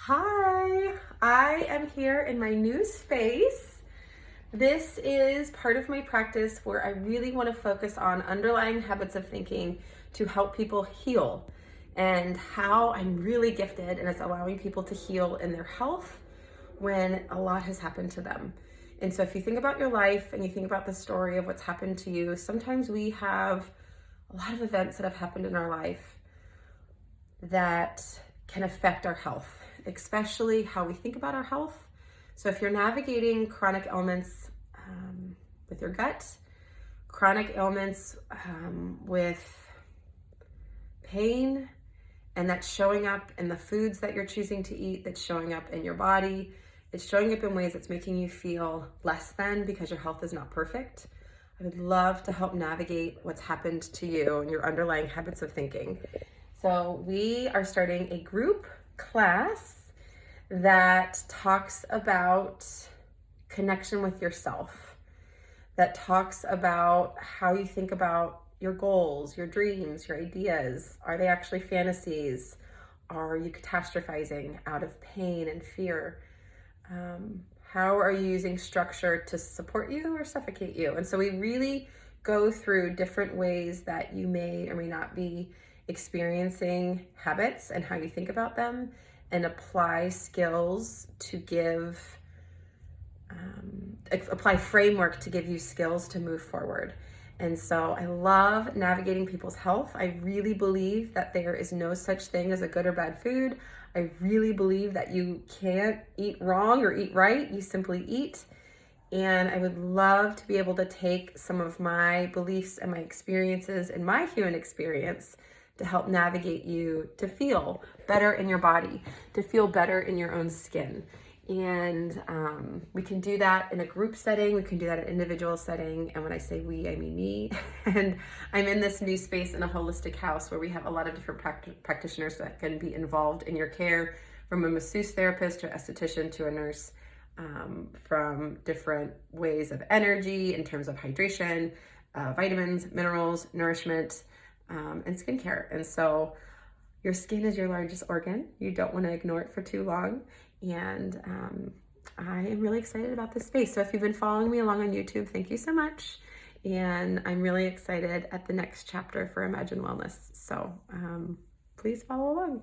Hi, I am here in my new space. This is part of my practice where I really want to focus on underlying habits of thinking to help people heal and how I'm really gifted and it's allowing people to heal in their health when a lot has happened to them. And so if you think about your life and you think about the story of what's happened to you, sometimes we have a lot of events that have happened in our life that can affect our health, especially how we think about our health. So if you're navigating chronic ailments with your gut, chronic ailments with pain, and that's showing up in the foods that you're choosing to eat, that's showing up in your body, it's showing up in ways that's making you feel less than because your health is not perfect. I would love to help navigate what's happened to you and your underlying habits of thinking. So we are starting a group class that talks about connection with yourself, that talks about how you think about your goals, your dreams, your ideas. Are they actually fantasies? Are you catastrophizing out of pain and fear? How are you using structure to support you or suffocate you? And so we really go through different ways that you may or may not be experiencing habits and how you think about them, and apply skills to apply framework to give you skills to move forward. And so I love navigating people's health. I really believe that there is no such thing as a good or bad food. I really believe that you can't eat wrong or eat right. You simply eat. And I would love to be able to take some of my beliefs and my experiences and my human experience to help navigate you to feel better in your body, to feel better in your own skin. And we can do that in a group setting. We can do that in an individual setting. And when I say we, I mean me. And I'm in this new space in a holistic house where we have a lot of different practitioners that can be involved in your care, from a masseuse therapist to an esthetician to a nurse, from different ways of energy in terms of hydration, vitamins, minerals, nourishment, and skincare. And so your skin is your largest organ. You don't want to ignore it for too long. And I am really excited about this space. So if you've been following me along on YouTube, thank you so much. And I'm really excited at the next chapter for Imagine Wellness. So please follow along.